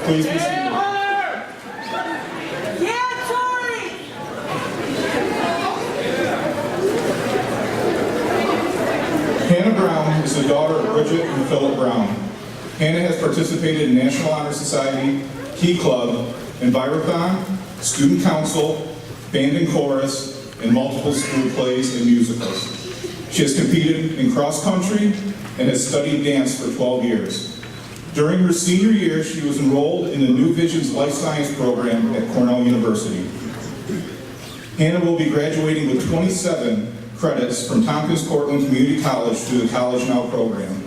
Please be seated. Hannah Brown is the daughter of Bridget and Philip Brown. Hannah has participated in National Honor Society, Key Club, Envirothon, Student Council, Band and Chorus, and multiple school plays and musicals. She has competed in cross country and has studied dance for 12 years. During her senior year, she was enrolled in the New Visions Life Science program at Cornell University. Hannah will be graduating with 27 credits from Tompkins Cortland Community College through the College Now program.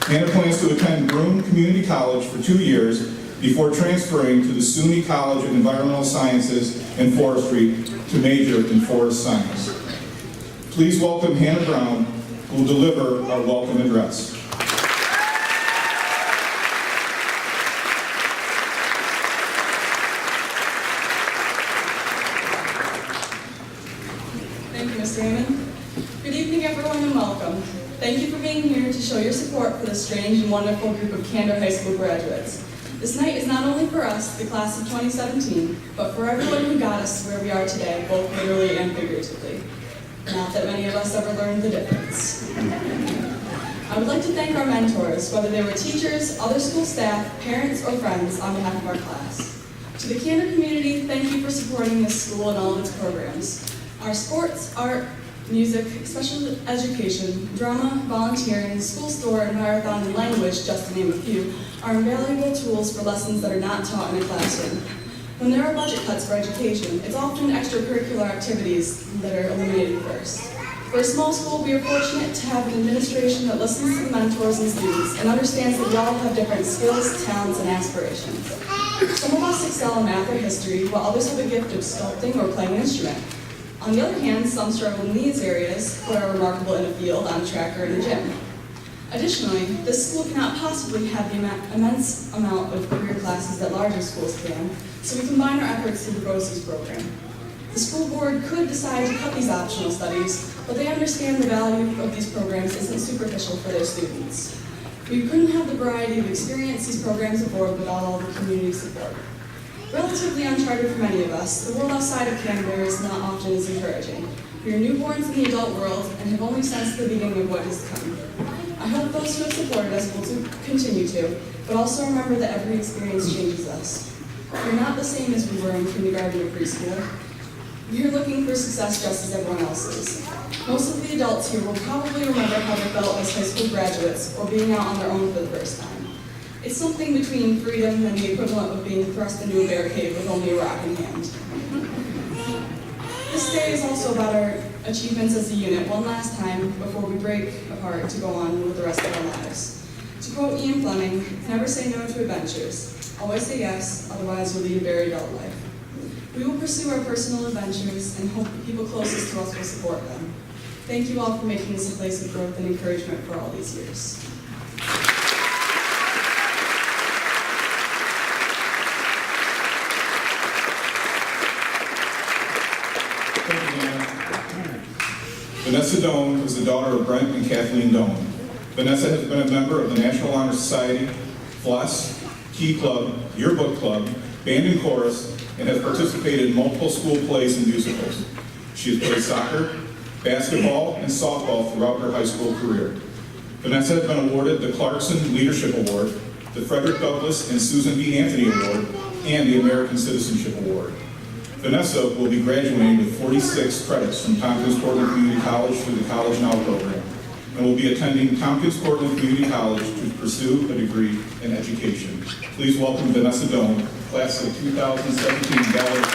Hannah plans to attend Broome Community College for 2 years before transferring to the SUNY College of Environmental Sciences and Forestry to major in forest science. Please welcome Hannah Brown, who will deliver our welcome address. Thank you, Mr. Raymond. Good evening, everyone, and welcome. Thank you for being here to show your support for this strange and wonderful group of Candor High School graduates. This night is not only for us, the class of 2017, but for everyone who got us to where we are today, both literally and figuratively. Not that many of us ever learned the difference. I would like to thank our mentors, whether they were teachers, other school staff, parents, or friends, on behalf of our class. To the Candor community, thank you for supporting this school and all of its programs. Our sports, art, music, special education, drama, volunteering, school store, envirothon, and language, just to name a few, are invaluable tools for lessons that are not taught in a classroom. When there are budget cuts for education, it's often extracurricular activities that are eliminated first. For a small school, we are fortunate to have an administration that listens to the mentors and students and understands that we all have different skills, talents, and aspirations. Some of us excel in math or history, while others have a gift of sculpting or playing an instrument. On the other hand, some struggle in these areas, but are remarkable in a field, on a track, or in a gym. Additionally, this school cannot possibly have the immense amount of career classes that larger schools can, so we combine our efforts through the BOCES program. The school board could decide to cut these optional studies, but they understand the value of these programs isn't superficial for their students. We couldn't have the variety of experience these programs afford without all the community support. Relatively uncharted for many of us, the world outside of Candor is not often as encouraging. We are newborns in the adult world and have only sensed the beginning of what is to come. I hope those who have supported us will continue to, but also remember that every experience changes us. We're not the same as we were in kindergarten or preschool. We are looking for success just as everyone else is. Most of the adults here will probably remember how they felt as high school graduates or being out on their own for the first time. It's something between freedom and the equivalent of being thrust into a bear cave with only a rock in hand. This day is also about our achievements as a unit one last time before we break apart to go on with the rest of our lives. To quote Ian Fleming, never say no to adventures. Always say yes, otherwise you'll lead a very dull life. We will pursue our personal adventures and hope the people closest to us will support them. Thank you all for making this a place of growth and encouragement for all these years. Vanessa Doan is the daughter of Brent and Kathleen Doan. Vanessa has been a member of the National Honor Society, FLES, Key Club, Yearbook Club, Band and Chorus, and has participated in multiple school plays and musicals. She has played soccer, basketball, and softball throughout her high school career. Vanessa has been awarded the Clarkson Leadership Award, the Frederick Douglass and Susan B. Anthony Award, and the American Citizenship Award. Vanessa will be graduating with 46 credits from Tompkins Cortland Community College through the College Now program, and will be attending Tompkins Cortland Community College to pursue a degree in education. Please welcome Vanessa Doan, class of 2017 Gallup.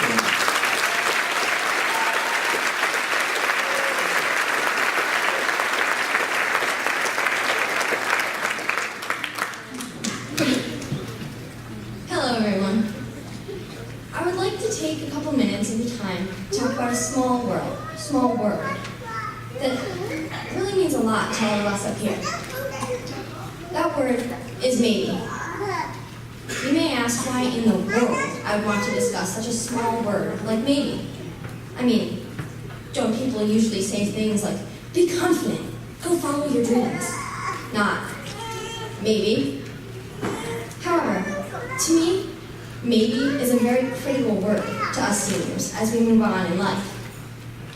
Hello, everyone. I would like to take a couple minutes of the time to talk about a small word, that really means a lot to all of us up here. That word is maybe. You may ask why in the world I would want to discuss such a small word like maybe. I mean, don't people usually say things like, be confident, go follow your dreams? Not maybe. However, to me, Maybe is a very critical word to us seniors as we move on in life.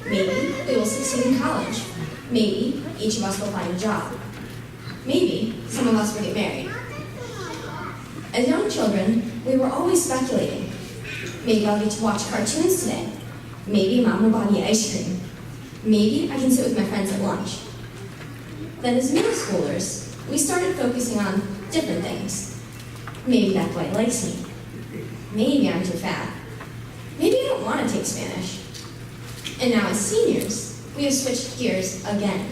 Maybe we will succeed in college. Maybe each of us will find a job. Maybe some of us will get married. As young children, we were always speculating. Maybe I'll get to watch cartoons today. Maybe Mom will buy me ice cream. Maybe I can sit with my friends at lunch. Then as middle schoolers, we started focusing on different things. Maybe that boy likes me. Maybe I'm too fat. Maybe I don't want to take Spanish. And now as seniors, we have switched gears again.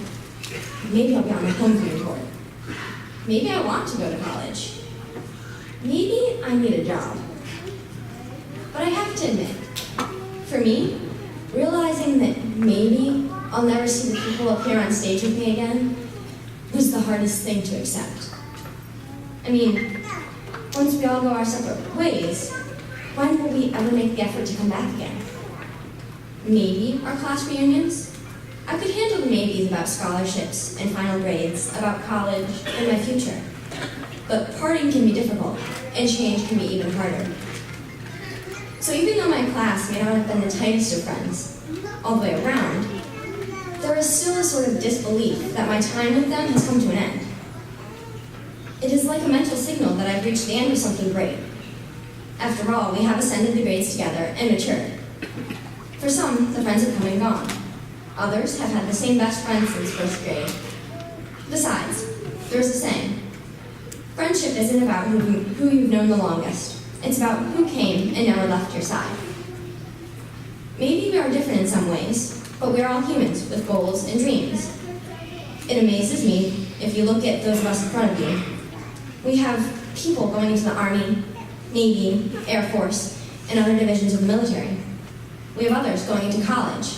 Maybe I'll be on the homecoming court. Maybe I want to go to college. Maybe I need a job. But I have to admit, for me, realizing that maybe I'll never see the people up here on stage with me again was the hardest thing to accept. I mean, once we all go our separate ways, when will we ever make the effort to come back again? Maybe our class reunions? I could handle the maybes about scholarships and final grades, about college and my future. But parting can be difficult, and change can be even harder. So even though my class may not have been the tightest of friends, all the way around, there is still a sort of disbelief that my time with them has come to an end. It is like a mental signal that I've reached the end of something great. After all, we have ascended the grades together and matured. For some, the friends have come and gone. Others have had the same best friends since first grade. Besides, there's a saying, friendship isn't about who you've known the longest. It's about who came and never left your side. Maybe we are different in some ways, but we're all humans with goals and dreams. It amazes me, if you look at those of us in front of you, we have people going into the Army, Navy, Air Force, and other divisions of the military. We have others going into college,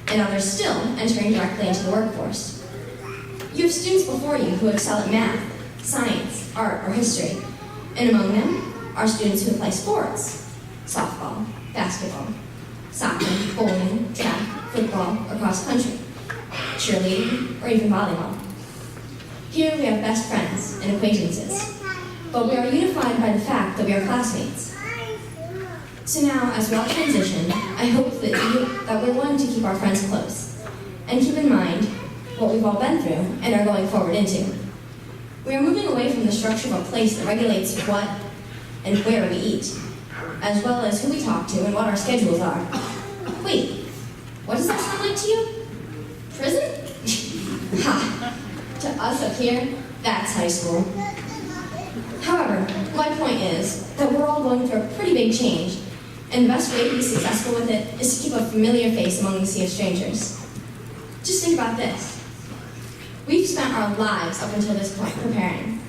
and others still entering directly into the workforce. You have students before you who excel at math, science, art, or history, and among them are students who play sports, softball, basketball, soccer, bowling, track, football, or cross country, cheerleading, or even volleyball. Here we have best friends and acquaintances, but we are unified by the fact that we are classmates. So now, as we all transition, I hope that we're willing to keep our friends close, and keep in mind what we've all been through and are going forward into. We are moving away from the structure of a place that regulates what and where we eat, as well as who we talk to and what our schedules are. Wait, what does that sound like to you? Prison? Ha! To us up here, that's high school. However, my point is that we're all going through a pretty big change, and the best way to be successful with it is to keep a familiar face among the sea of strangers. Just think about this. We've spent our lives up until this point preparing.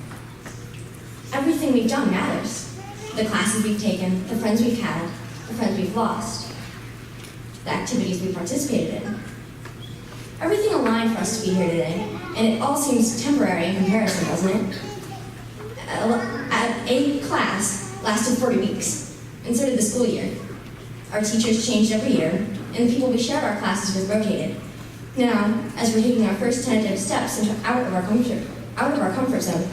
Everything we've done matters. The classes we've taken, the friends we've had, the friends we've lost, the activities we've participated in. Everything aligned for us to be here today, and it all seems temporary in comparison, doesn't it? A class lasted 40 weeks, and so did the school year. Our teachers changed every year, and the people we shared our classes with rotated. Now, as we're taking our first tentative steps out of our comfort zone,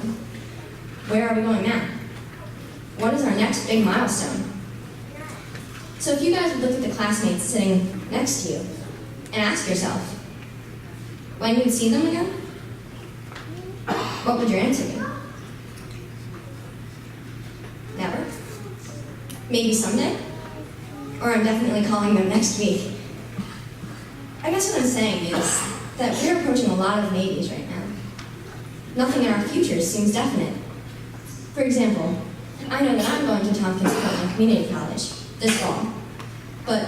where are we going now? What is our next big milestone? So if you guys would look at the classmates sitting next to you and ask yourself, when you would see them again, what would your answer be? Never? Maybe someday? Or I'm definitely calling them next week. I guess what I'm saying is that we're approaching a lot of maybes right now. Nothing in our futures seems definite. For example, I know that I'm going to Tompkins County Community College this fall. But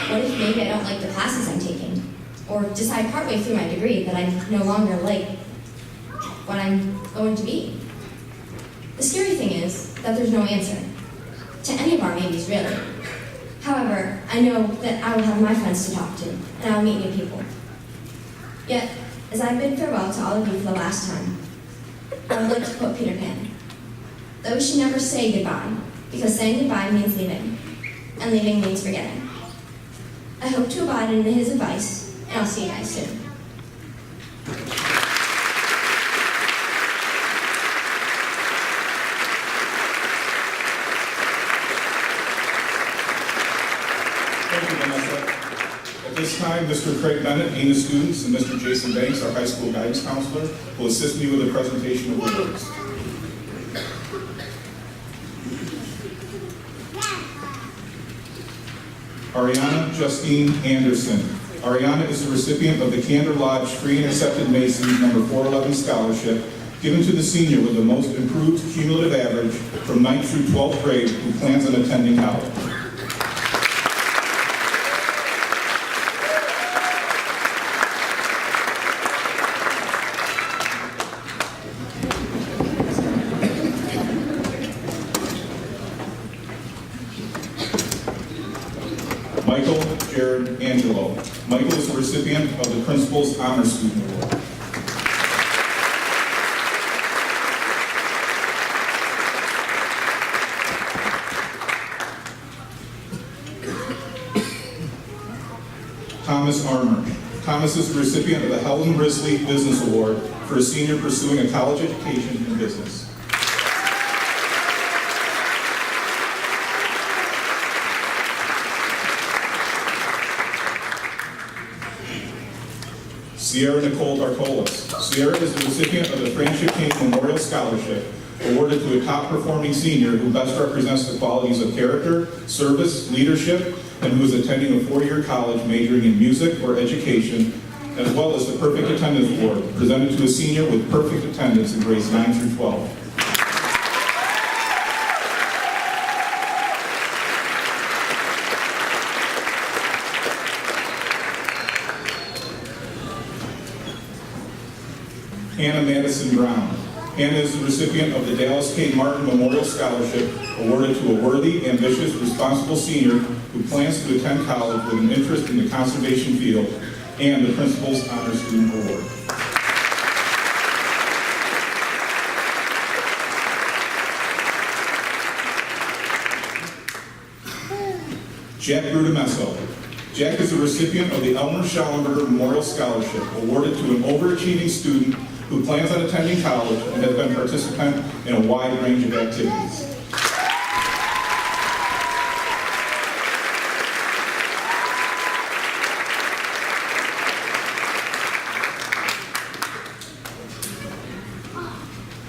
what if maybe I don't like the classes I'm taking? Or decide partway through my degree that I no longer like what I'm going to be? The scary thing is that there's no answer to any of our maybes, really. However, I know that I will have my friends to talk to, and I will meet new people. Yet, as I bid farewell to all of you for the last time, I would like to quote Peter Pan. That we should never say goodbye, because saying goodbye means leaving, and leaving means forgetting. I hope to abide in his advice, and I'll see you guys soon. this time, Mr. Craig Bennett, Dean of Students, and Mr. Jason Banks, our high school guidance counselor, will assist me with the presentation of awards. Ariana Justine Anderson. Ariana is the recipient of the Candor Lodge Free and Accepted Masons No. 411 Scholarship, given to the senior with the most improved cumulative average from 9th through 12th grade who plans on attending college. Michael Jared Angelo. Michael is the recipient of the Principal's Honor Student Award. Thomas Armour. Thomas is the recipient of the Helen Risley Business Award for a senior pursuing a college education in business. Sierra Nicole Bartolas. Sierra is the recipient of the Friendship King Memorial Scholarship, awarded to a top-performing senior who best represents the qualities of character, service, leadership, and who is attending a four-year college majoring in music or education, as well as the Perfect Attendance Award, presented to a senior with perfect attendance in grades 9 through 12. Hannah Madison Brown. Hannah is the recipient of the Dallas K. Martin Memorial Scholarship, awarded to a worthy, ambitious, responsible senior who plans to attend college with an interest in the conservation field, and the Principal's Honor Student Award. Jack Brudemesso. Jack is the recipient of the Elmer Schallenberger Memorial Scholarship, awarded to an overachieving student who plans on attending college and has been a participant in a wide range of activities.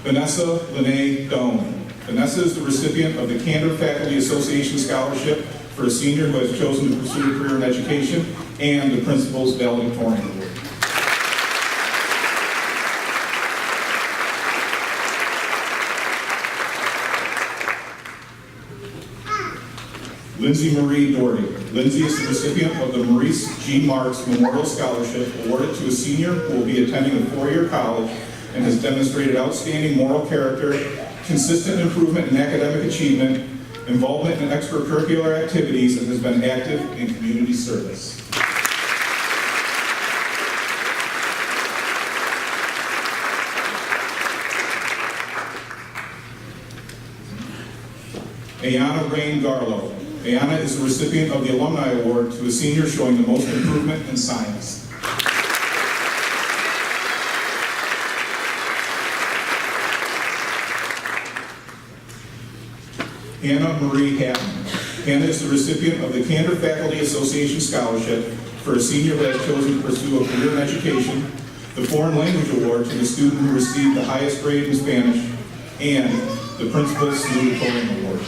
Vanessa Lene Doan. Vanessa is the recipient of the Candor Faculty Association Scholarship for a senior who has chosen to pursue a career in education, and the Principal's Valedictorian Award. Lindsay Marie Doherty. Lindsay is the recipient of the Maurice G. Marks Memorial Scholarship, awarded to a senior who will be attending a four-year college and has demonstrated outstanding moral character, consistent improvement in academic achievement, involvement in extracurricular activities, and has been active in community service. Ayana Rain Garlow. Ayana is the recipient of the Alumni Award to a senior showing the most improvement in science. Hannah Marie Hatton. Hannah is the recipient of the Candor Faculty Association Scholarship for a senior who has chosen to pursue a career in education, the Foreign Language Award to the student who received the highest grade in Spanish, and the Principal's Salutatorian Award.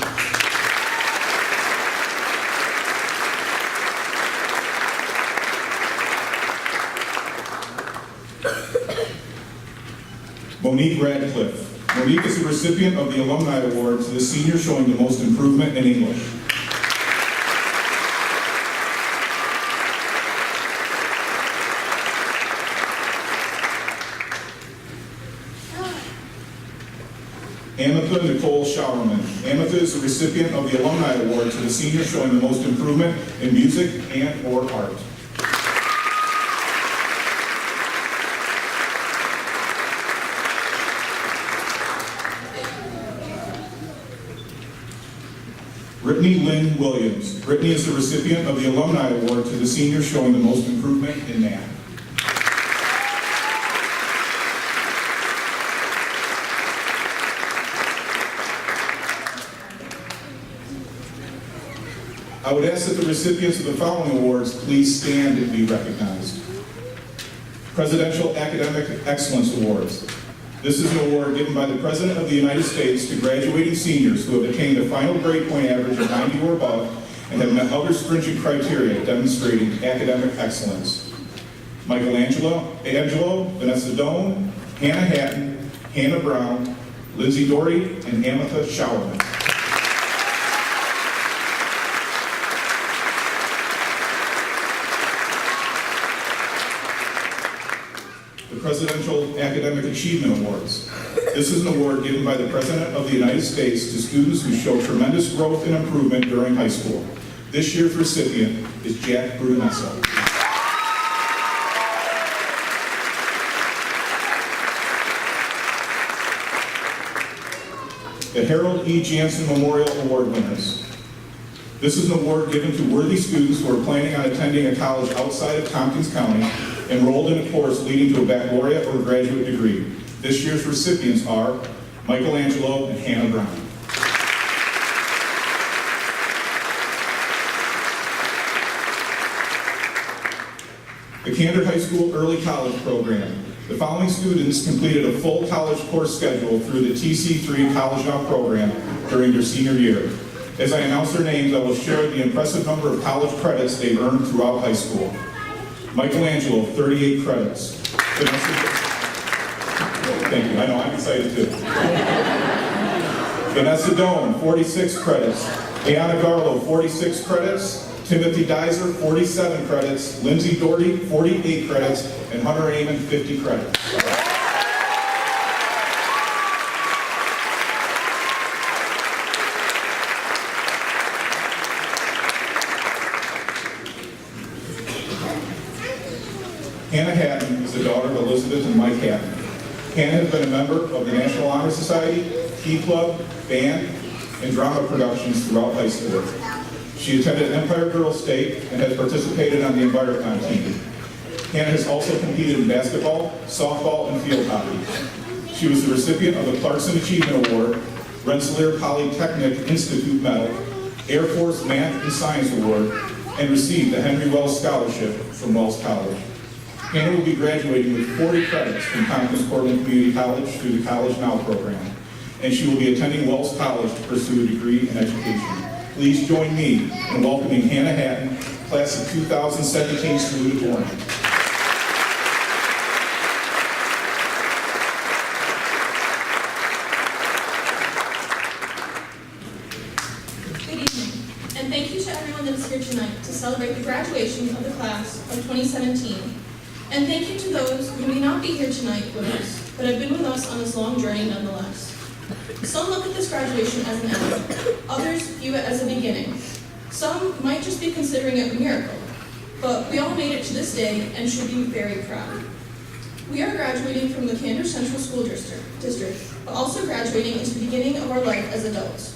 Monique Radcliffe. Monique is the recipient of the Alumni Award to the senior showing the most improvement in English. Amitha Nicole Showerman. Amitha is the recipient of the Alumni Award to the senior showing the most improvement in music and/or art. Brittany Lynn Williams. Brittany is the recipient of the Alumni Award to the senior showing the most improvement in math. I would ask that the recipients of the following awards please stand and be recognized. Presidential Academic Excellence Awards. This is an award given by the President of the United States to graduating seniors who have attained a final grade point average of 90 or above and have met other stringent criteria demonstrating academic excellence. Michelangelo, Vanessa Doan, Hannah Hatton, Hannah Brown, Lindsay Doherty, and Amitha Showerman. The Presidential Academic Achievement Awards. This is an award given by the President of the United States to students who show tremendous growth and improvement during high school. This year's recipient is Jack Brunesso. The Harold E. Jansen Memorial Award winners. This is an award given to worthy students who are planning on attending a college outside of Tompkins County, enrolled in a course leading to a baccalaureate or graduate degree. This year's recipients are Michelangelo and Hannah Brown. The Candor High School Early College Program. The following students completed a full college course schedule through the TC3 College Now program during their senior year. As I announce their names, I will share the impressive number of college credits they've earned throughout high school. Michelangelo, 38 credits. Thank you, I know, I'm excited too. Vanessa Doan, 46 credits. Ayana Garlow, 46 credits. Timothy Dizer, 47 credits. Lindsay Doherty, 48 credits. And Hunter Amon, 50 credits. Hannah Hatton is the daughter of Elizabeth and Mike Hatton. Hannah has been a member of the National Honor Society, Key Club, band, and drama productions throughout high school. She attended Empire Girls State and has participated on the Envirocon team. Hannah has also competed in basketball, softball, and field hockey. She was the recipient of the Clarkson Achievement Award, Rensselaer Polytechnic Institute Medal, Air Force Math and Science Award, and received the Henry Wells Scholarship from Wells College. Hannah will be graduating with 40 credits from Tompkins-Cortland Community College through the College Now program, and she will be attending Wells College to pursue a degree in education. Please join me in welcoming Hannah Hatton, class of 2017 student of honor. Good evening, and thank you to everyone that is here tonight to celebrate the graduation of the class of 2017. And thank you to those who may not be here tonight with us, but have been with us on this long journey nonetheless. Some look at this graduation as an end, others view it as a beginning. Some might just be considering it a miracle, but we all made it to this day and should be very proud. We are graduating from the Candor Central School District, but also graduating into the beginning of our life as adults.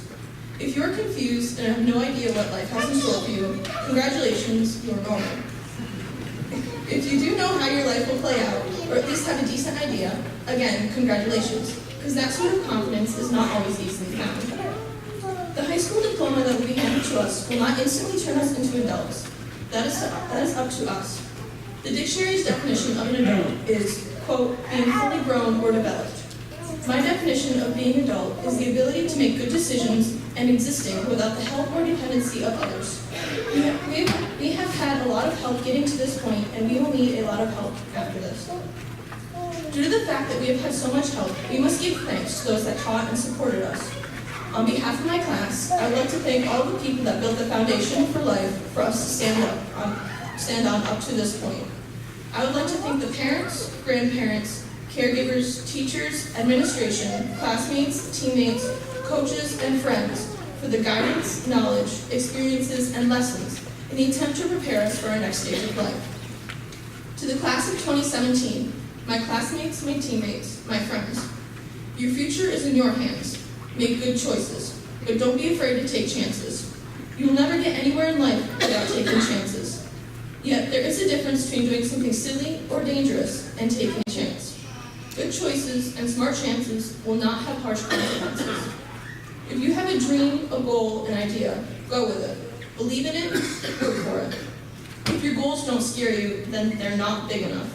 If you're confused and have no idea what life has in store for you, congratulations, you're normal. If you do know how your life will play out, or at least have a decent idea, again, congratulations, because that sort of confidence is not always easily found. The high school diploma that will be handed to us will not instantly turn us into adults. That is up to us. The dictionary's definition of an adult is, quote, being fully grown or developed. My definition of being an adult is the ability to make good decisions and existing without the help or dependency of others. We have had a lot of help getting to this point, and we will need a lot of help after this. Due to the fact that we have had so much help, we must give thanks to those that taught and supported us. On behalf of my class, I would like to thank all the people that built the foundation for life for us to stand on up to this point. I would like to thank the parents, grandparents, caregivers, teachers, administration, classmates, teammates, coaches, and friends for the guidance, knowledge, experiences, and lessons in the attempt to prepare us for our next stage of life. To the class of 2017, my classmates, my teammates, my friends, your future is in your hands. Make good choices, but don't be afraid to take chances. You will never get anywhere in life without taking chances. Yet, there is a difference between doing something silly or dangerous and taking a chance. Good choices and smart chances will not have harsh consequences. If you have a dream, a goal, an idea, go with it. Believe in it, work for it. If your goals don't scare you, then they're not big enough.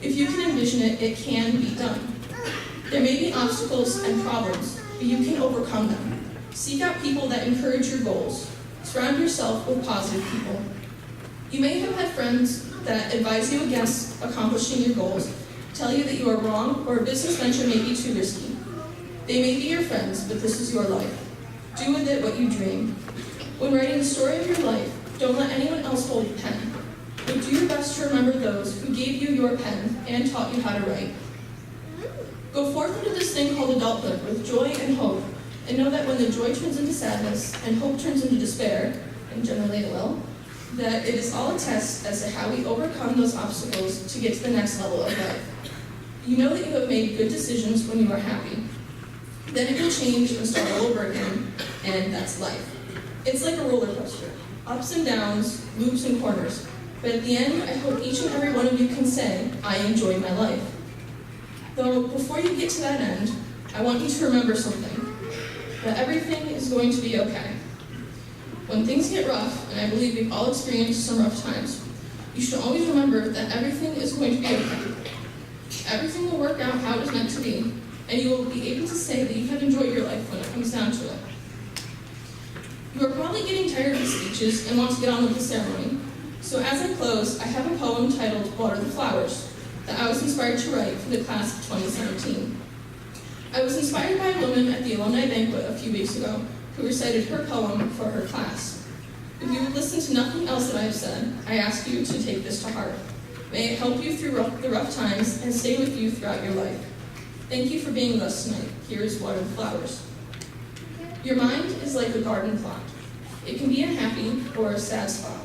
If you can envision it, it can be done. There may be obstacles and problems, but you can overcome them. Seek out people that encourage your goals. Surround yourself with positive people. You may have had friends that advise you against accomplishing your goals, tell you that you are wrong, or a business venture may be too risky. They may be your friends, but this is your life. Do with it what you dream. When writing the story of your life, don't let anyone else hold the pen. But do your best to remember those who gave you your pen and taught you how to write. Go forth into this thing called adulthood with joy and hope, and know that when the joy turns into sadness and hope turns into despair, and generally it will, that it is all a test as to how we overcome those obstacles to get to the next level of life. You know that you have made good decisions when you are happy. Then it will change and start all over again, and that's life. It's like a roller coaster, ups and downs, loops and corners. But at the end, I hope each and every one of you can say, I enjoyed my life. Though before you get to that end, I want you to remember something, that everything is going to be okay. When things get rough, and I believe we've all experienced some rough times, you should always remember that everything is going to be okay. Everything will work out how it is meant to be, and you will be able to say that you have enjoyed your life when it comes down to it. You are probably getting tired of the speeches and want to get on with the ceremony. So as I close, I have a poem titled Water the Flowers that I was inspired to write for the class of 2017. I was inspired by a woman at the alumni banquet a few weeks ago who recited her poem for her class. If you would listen to nothing else that I have said, I ask you to take this to heart. May it help you through the rough times and stay with you throughout your life. Thank you for being with us tonight. Here is Water the Flowers. Your mind is like a garden plot. It can be a happy or a sad spot.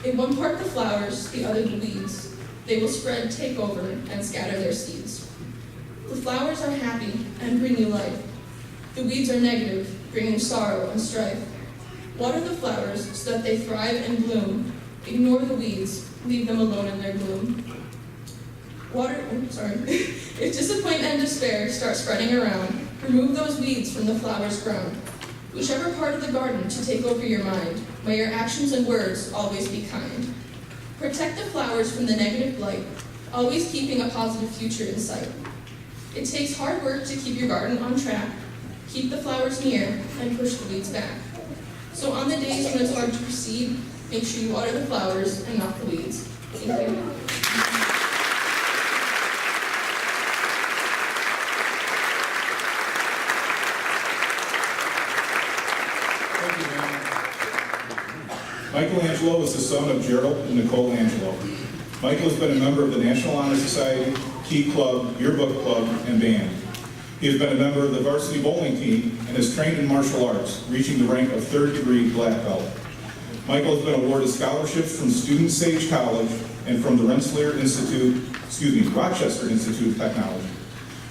In one part the flowers, the other the weeds. They will spread, take over, and scatter their seeds. The flowers are happy and bring you life. The weeds are negative, bringing sorrow and strife. Water the flowers so that they thrive and bloom. Ignore the weeds, leave them alone in their gloom. If disappointment and despair start spreading around, remove those weeds from the flowers ground. Whichever part of the garden to take over your mind, may your actions and words always be kind. Protect the flowers from the negative blight, always keeping a positive future in sight. It takes hard work to keep your garden on track. Keep the flowers near and push the weeds back. So on the days when it's hard to proceed, make sure you water the flowers and not the weeds. Thank you. Michelangelo was the son of Gerald and Nicole Angelo. Michael has been a member of the National Honor Society, Key Club, Yearbook Club, and Band. He has been a member of the varsity bowling team and is trained in martial arts, reaching the rank of third-degree black belt. Michael has been awarded scholarships from Student Sage College and from the Rochester Institute of Technology.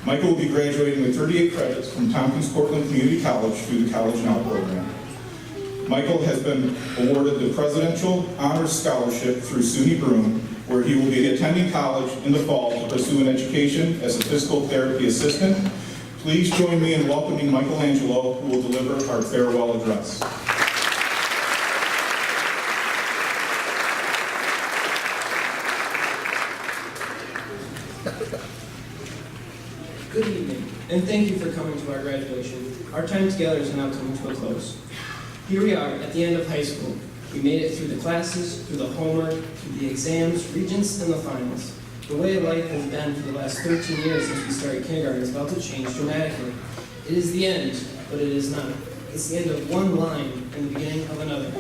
Michael will be graduating with 38 credits from Tompkins Cortland Community College through the College Now program. Michael has been awarded the Presidential Honors Scholarship through SUNY Broome, where he will be attending college in the fall to pursue an education as a physical therapy assistant. Please join me in welcoming Michelangelo, who will deliver our farewell address. Good evening, and thank you for coming to our graduation. Our time together is now coming to a close. Here we are at the end of high school. We made it through the classes, through the homework, through the exams, regents, and the finals. The way life has been for the last 13 years since we started kindergarten is about to change dramatically. It is the end, but it is not. It's the end of one line and the beginning of another.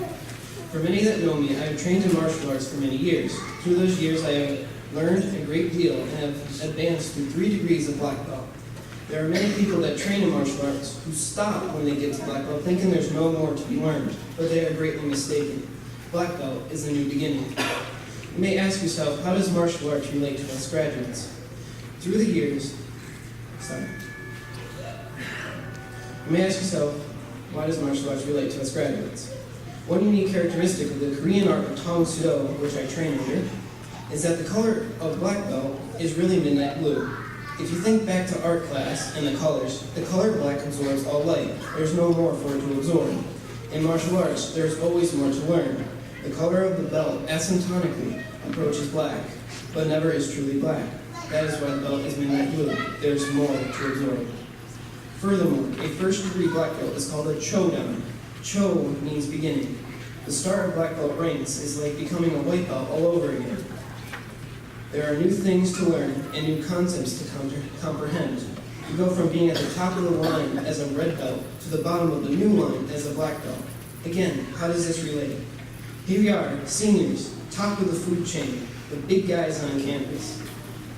For many that know me, I have trained in martial arts for many years. Through those years, I have learned a great deal and have advanced through 3 degrees of black belt. There are many people that train in martial arts who stop when they get to black belt thinking there's no more to be learned, but they are greatly mistaken. Black belt is a new beginning. You may ask yourself, how does martial arts relate to us graduates? Through the years, you may ask yourself, why does martial arts relate to us graduates? One unique characteristic of the Korean art of Tong Soo-do, which I train under, is that the color of black belt is really midnight blue. If you think back to art class and the color black absorbs all light. There's no more for it to absorb. In martial arts, there is always more to learn. The color of the belt asymptotically approaches black, but never is truly black. That is why the belt is midnight blue. There's more to absorb. Furthermore, a first-degree black belt is called a chodan. Cho means beginning. The start of black belt ranks is like becoming a white belt all over again. There are new things to learn and new concepts to comprehend. You go from being at the top of the line as a red belt to the bottom of the new line as a black belt. Again, how does this relate? Here we are, seniors, top of the food chain, the big guys on campus.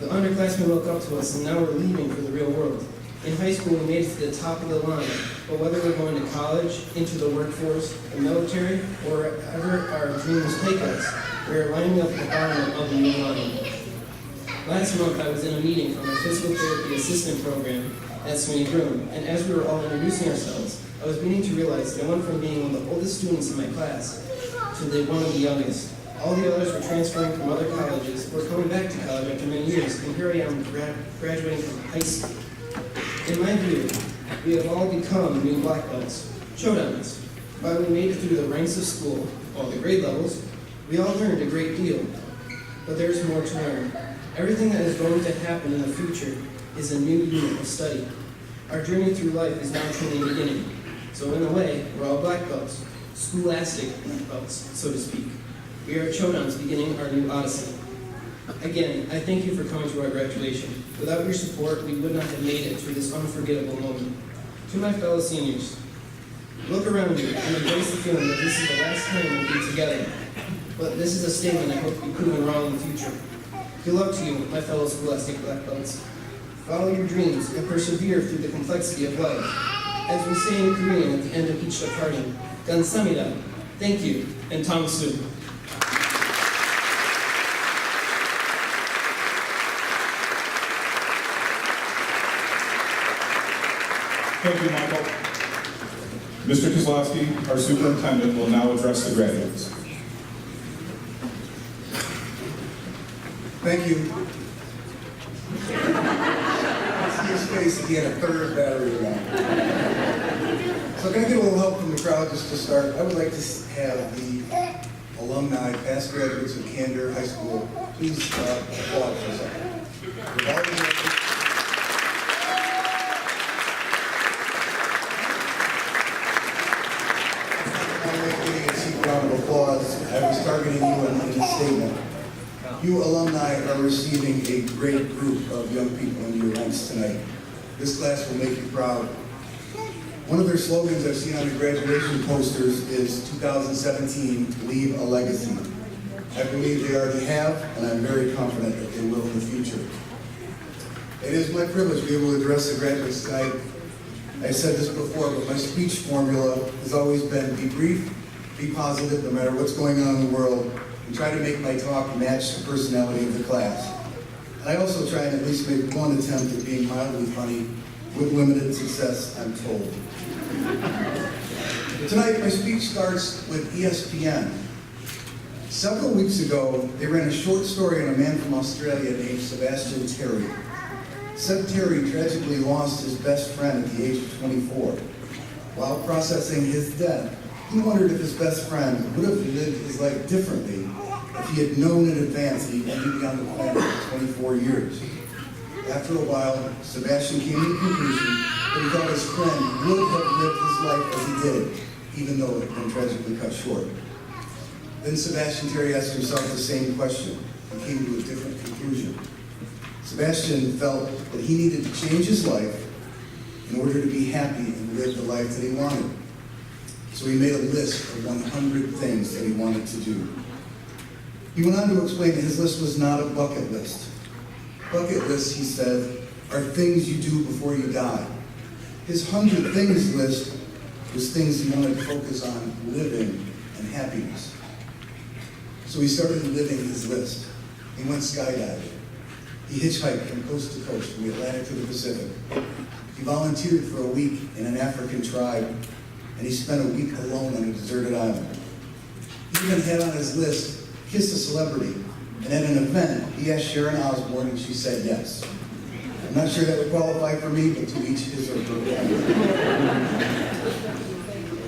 The underclassmen look up to us and now we're leaving for the real world. In high school, we made it to the top of the line, but whether we're going to college, into the workforce, the military, or wherever our dreams take us, we are lining up at the bottom of the new line. Last month, I was in a meeting from our physical therapy assistant program at Sweeney Broom, and as we were all introducing ourselves, I was beginning to realize that I went from being one of the oldest students in my class to one of the youngest. All the others were transferring from other colleges or coming back to college after many years, and here I am graduating from high school. In my view, we have all become new black belts, chodans. While we made it through the ranks of school, all the grade levels, we all learned a great deal. But there's more to learn. Everything that is going to happen in the future is a new unit of study. Our journey through life is now truly beginning. So in a way, we're all black belts, scholastic black belts, so to speak. We are chodans beginning our new odyssey. Again, I thank you for coming to our graduation. Without your support, we would not have made it through this unforgettable moment. To my fellow seniors, look around you and embrace the feeling that this is the last time we'll be together. But this is a statement I hope to be proven wrong in the future. Good luck to you, my fellow scholastic black belts. Follow your dreams and persevere through the complexity of life. As we say in Korean at the end of each departing, 감사합니다, thank you, and Tongsu. Thank you, Michael. Mr. Kozlowski, our superintendent, will now address the graduates. Thank you. See his face, he had a third battery now. So can I get a little help from the crowd just to start? I would like to have the alumni, past graduates of Candor High School, please applaud for a second. With all the round of applause. I was targeting you in the statement. You alumni are receiving a great group of young people in your ranks tonight. This class will make you proud. One of their slogans I've seen on the graduation posters is 2017, leave a legacy. I believe they already have, and I'm very confident that they will in the future. It is my privilege to be able to address the graduates tonight. I've said this before, but my speech formula has always been be brief, be positive no matter what's going on in the world, and try to make my talk match the personality of the class. And I also try and at least make one attempt at being mildly funny, with limited success, I'm told. But tonight, my speech starts with ESPN. Several weeks ago, they ran a short story on a man from Australia named Sebastian Terry. Seb Terry tragically lost his best friend at the age of 24. While processing his death, he wondered if his best friend would have lived his life differently if he had known in advance that he would be on the planet for 24 years. After a while, Sebastian came to the conclusion that he thought his friend would have lived his life as he did, even though it had been tragically cut short. Then Sebastian Terry asked himself the same question and came to a different conclusion. Sebastian felt that he needed to change his life in order to be happy and live the life that he wanted. So he made a list of 100 things that he wanted to do. He went on to explain that his list was not a bucket list. Bucket lists, he said, are things you do before you die. His 100 things list was things he wanted to focus on living and happiness. So he started living his list. He went skydiving. He hitchhiked from coast to coast, from the Atlantic to the Pacific. He volunteered for a week in an African tribe, and he spent a week alone on a deserted island. He even had on his list, kiss a celebrity, and at an event, he asked Sharon Osbourne, and she said yes. I'm not sure that would qualify for me, but to each his or her own.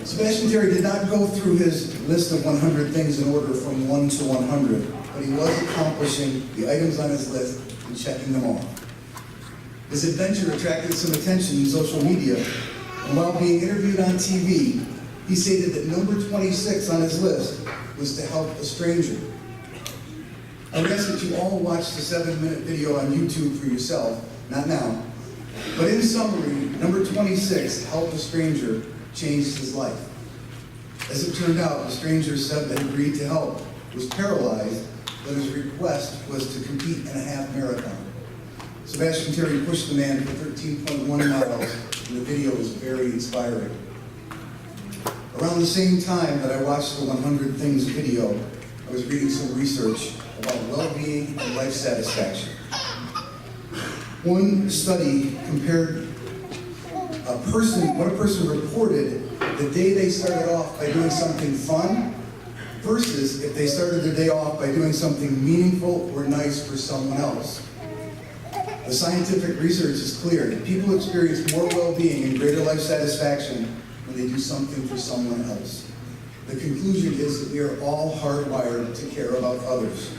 Sebastian Terry did not go through his list of 100 things in order from 1 to 100, but he was accomplishing the items on his list and checking them off. His adventure attracted some attention in social media, and while being interviewed on TV, he stated that number 26 on his list was to help a stranger. I would ask that you all watch the 7-minute video on YouTube for yourself, not now. But in summary, number 26, help a stranger, changed his life. As it turned out, the stranger Seb had agreed to help was paralyzed, but his request was to compete in a half marathon. Sebastian Terry pushed the man for 13.1 miles, and the video was very inspiring. Around the same time that I watched the 100 Things video, I was reading some research about well-being and life satisfaction. One study compared what a person reported the day they started off by doing something fun versus if they started their day off by doing something meaningful or nice for someone else. The scientific research is clear that people experience more well-being and greater life satisfaction when they do something for someone else. The conclusion is that we are all hardwired to care about others.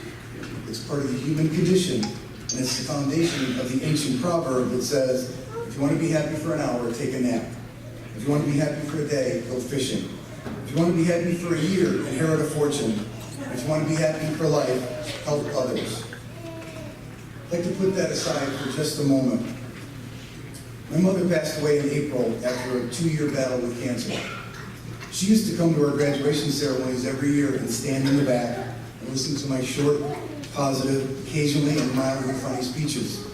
It's part of the human condition, and it's the foundation of the ancient proverb that says, if you want to be happy for an hour, take a nap. If you want to be happy for a day, go fishing. If you want to be happy for a year, inherit a fortune. If you want to be happy for life, help others. I'd like to put that aside for just a moment. My mother passed away in April after a 2-year battle with cancer. She used to come to our graduation ceremonies every year and stand in the back and listen to my short, positive, occasionally and mildly funny speeches.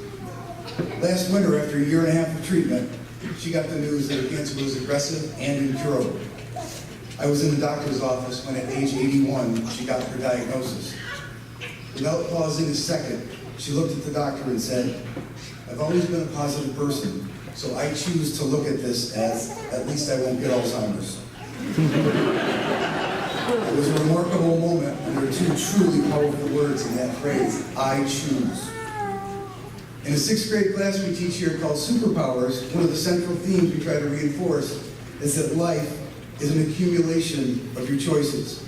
Last winter, after a year and a half of treatment, she got the news that her cancer was aggressive and incurable. I was in the doctor's office when at age 81, she got her diagnosis. Without pausing a second, she looked at the doctor and said, I've always been a positive person, so I choose to look at this as, at least I won't get Alzheimer's. It was a remarkable moment, and there are 2 truly powerful words in that phrase, I choose. In a 6th grade class we teach here called Superpowers, one of the central themes we try to reinforce is that life is an accumulation of your choices.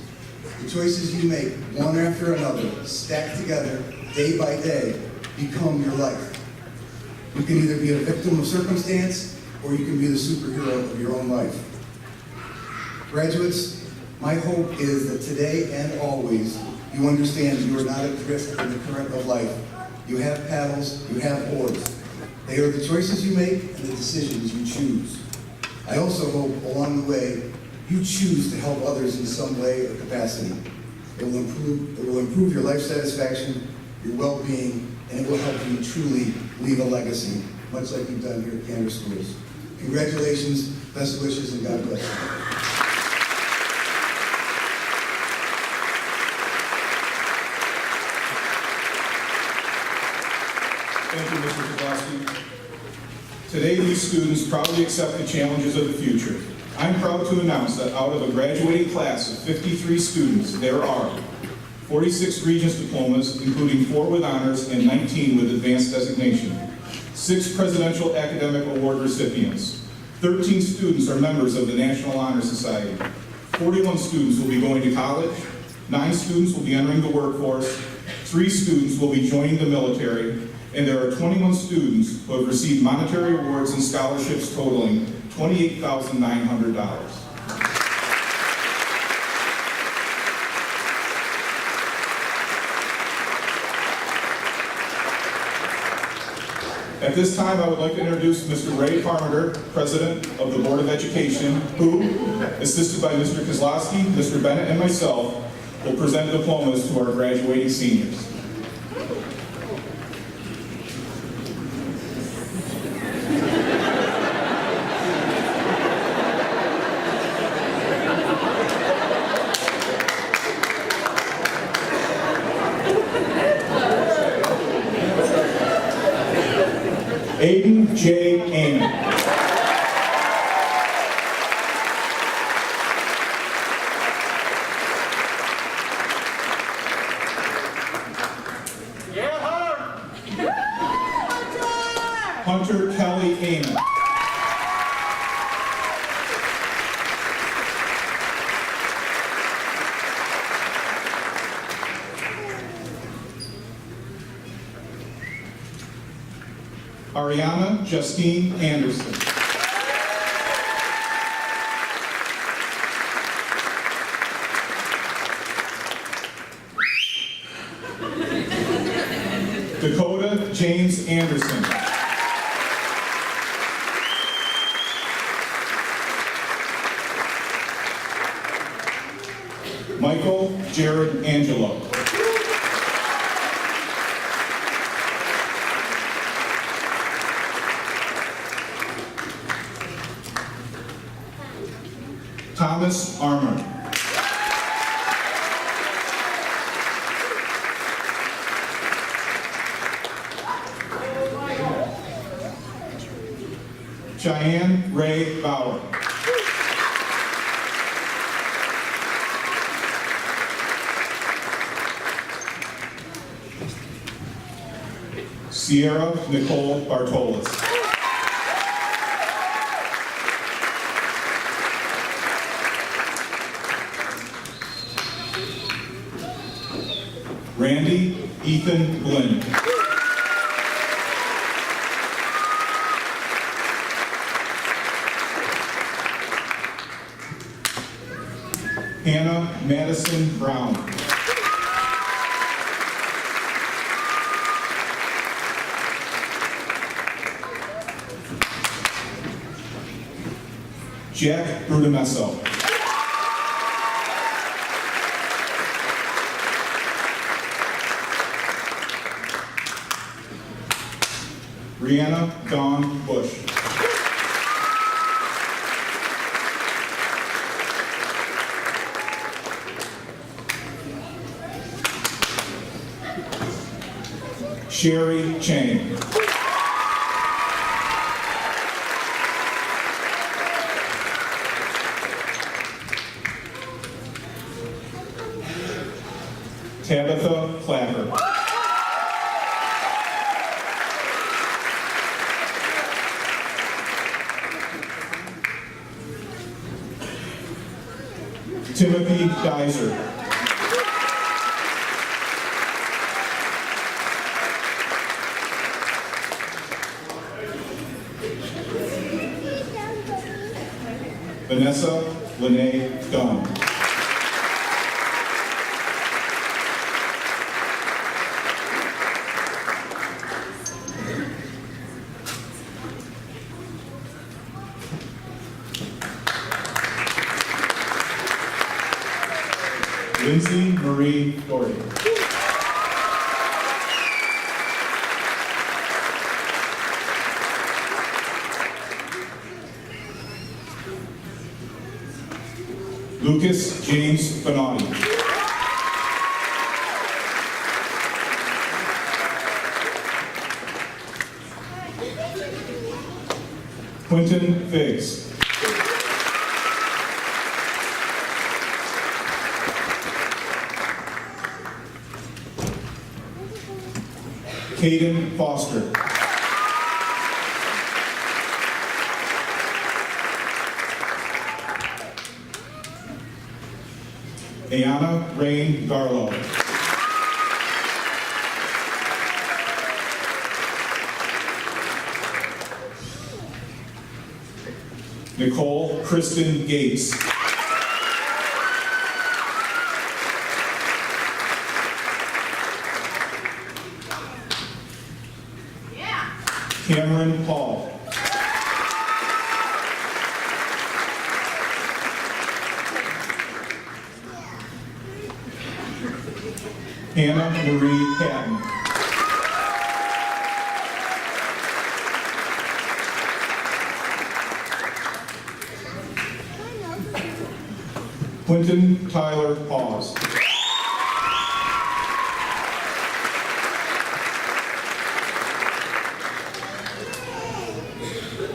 The choices you make, one after another, stacked together, day by day, become your life. You can either be a victim of circumstance, or you can be the superhero of your own life. Graduates, my hope is that today and always, you understand you are not adrift in the current of life. You have paddles, you have oars. They are the choices you make and the decisions you choose. I also hope along the way, you choose to help others in some way or capacity. It will improve your life satisfaction, your well-being, and it will help you truly leave a legacy, much like you've done here at Candor Schools. Congratulations, best wishes, and God bless you. Thank you, Mr. Kozlowski. Today, these students proudly accept the challenges of the future. I'm proud to announce that out of a graduating class of 53 students, there are 46 Regents diplomas, including 4 with honors and 19 with advanced designation, 6 Presidential Academic Award recipients, 13 students are members of the National Honor Society, 41 students will be going to college, 9 students will be entering the workforce, 3 students will be joining the military, and there are 21 students who have received monetary awards and scholarships totaling $28,900. At this time, I would like to introduce Mr. Ray Farmager, President of the Board of Education, who, assisted by Mr. Kozlowski, Mr. Bennett, and myself, will present diplomas to our graduating seniors. Aiden J. Amon. Hunter Kelly Amon. Ariana Justine Anderson. Dakota James Anderson. Michael Jared Angelo. Thomas Armour. Cheyenne Ray Bauer. Sierra Nicole Bartolis. Randy Ethan Glynn. Hannah Madison Brown. Jack Brudemesso. Brianna Dawn Bush. Sherry Chang. Tabitha Clapper. Timothy Dizer. Vanessa Lene Dunn. Lindsay Marie Doherty. Lucas James Bonatti. Quentin Figs. Caden Foster. Ayana Rain Garlow. Nicole Kristen Gates. Cameron Paul. Hannah Marie Patton. Quentin Tyler Pause.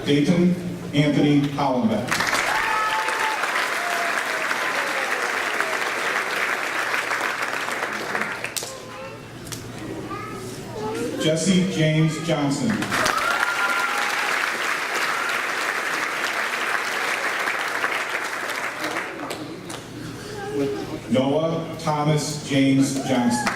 Dayton Anthony Hollenbeck. Jesse James Johnson. Noah Thomas James Johnson.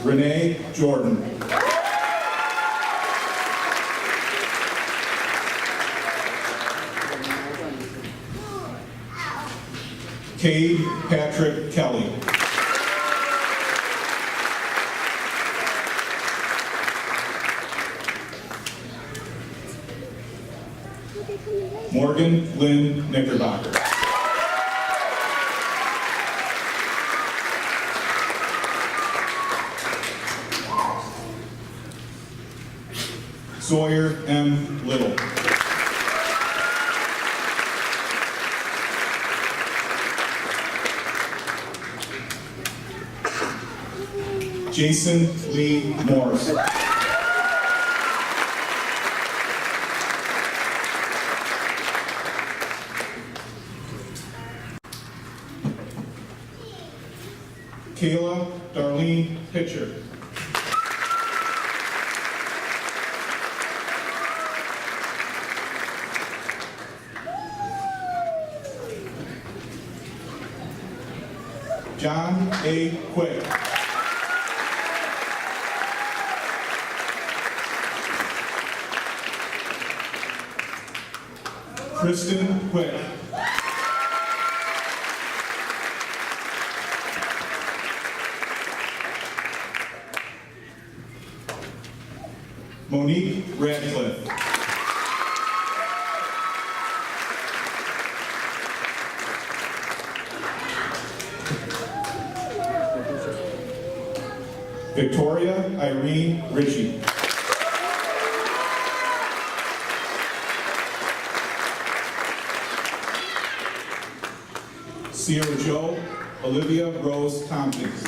Renee Jordan. Cade Patrick Kelly. Morgan Lynn Knickerbocker. Sawyer M. Little. Jason Lee Morris. Kayla Darlene Pitcher. John A. Quick. Kristen Quick. Monique Radcliffe. Victoria Irene Ritchie. Sierra Jo Olivia Rose Tompkins.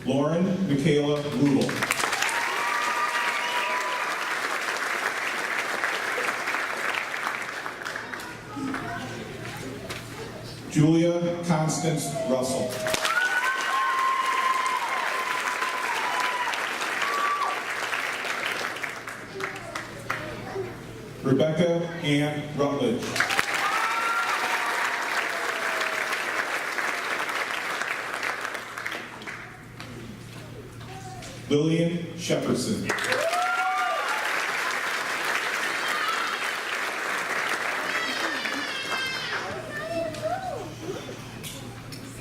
Lauren Michaela Rudel. Julia Constance Russell. Rebecca Ann Rutledge. Lillian Shepardson.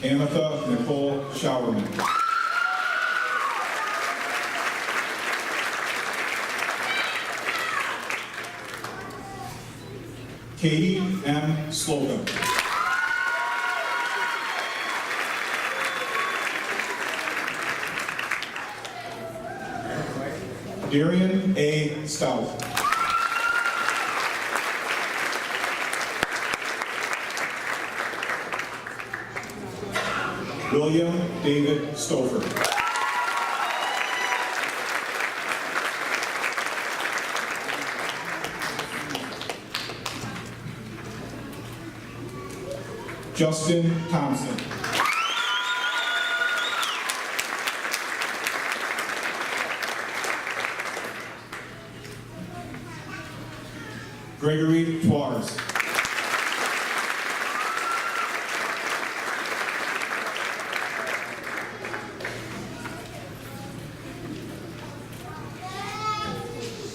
Amitha Nicole Showerman. Katie M. Slocum. Darian A. Stout. William David Stouffer. Justin Thompson. Gregory Twarz.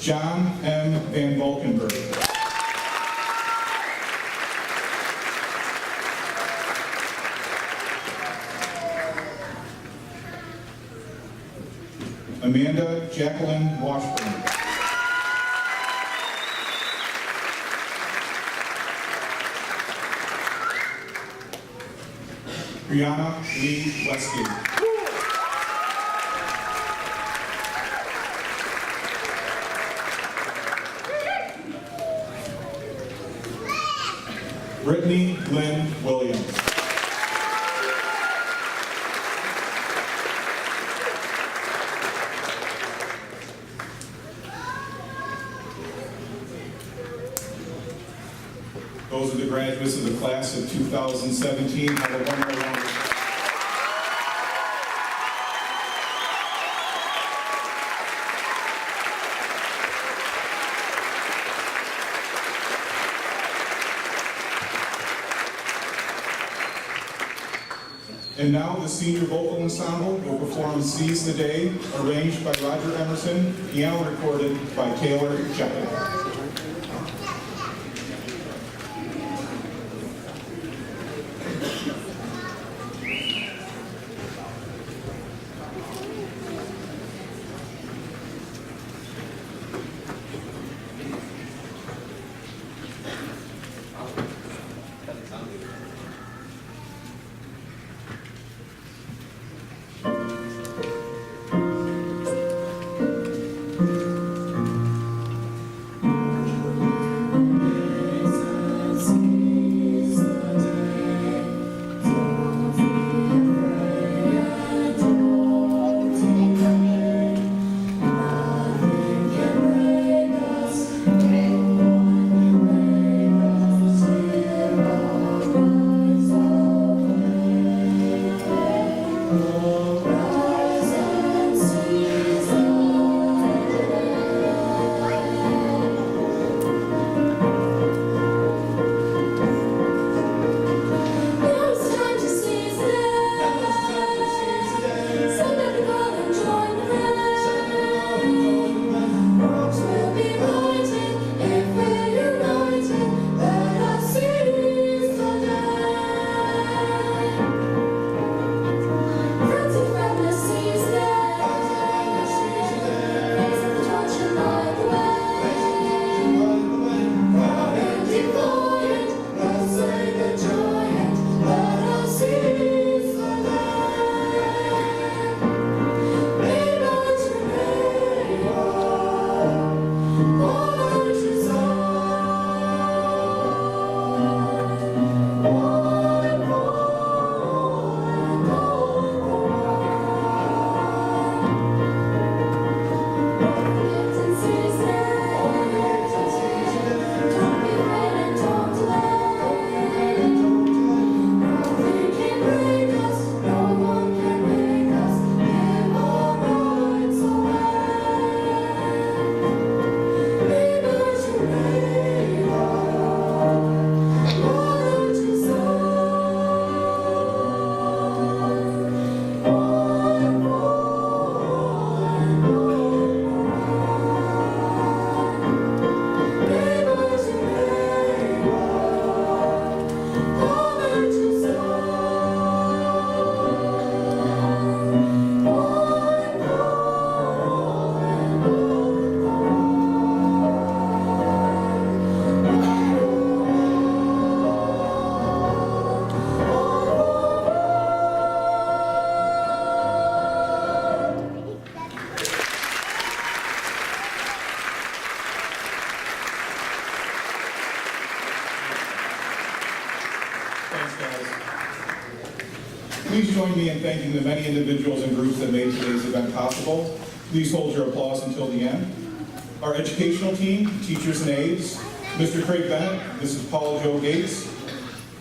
John M. Van Valkenburg. Amanda Jacqueline Washburn. Brianna Lee Westgate. Brittany Lynn Williams. Those are the graduates of the class of 2017. Have a one more round of applause. And now the senior vocal ensemble will perform Seize the Day, arranged by Roger Emerson, piano recorded by Taylor Jeppett. Please join me in thanking the many individuals and groups that made today's event possible. Please hold your applause until the end. Our educational team, teachers and aides, Mr. Craig Bennett, Mrs. Paula Jo Gates,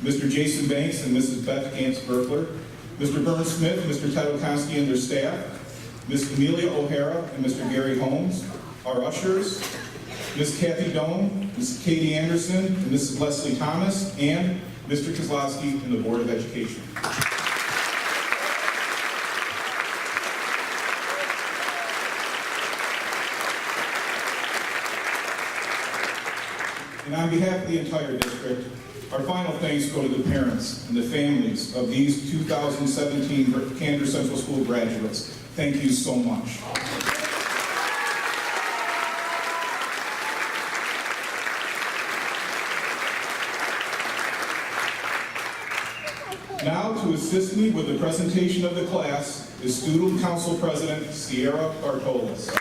Mr. Jason Banks and Mrs. Beth Gantz-Berkler, Mr. Vern Smith, Mr. Ted Okonski and their staff, Ms. Amelia O'Hara and Mr. Gary Holmes, our ushers, Ms. Kathy Doan, Ms. Katie Anderson, and Mrs. Leslie Thomas, and Mr. Kozlowski and the Board of Education. And on behalf of the entire district, our final thanks go to the parents and the families of these 2017 Candor Central School graduates. Thank you so much. Now, to assist me with the presentation of the class is Student Council President Sierra Bartolas.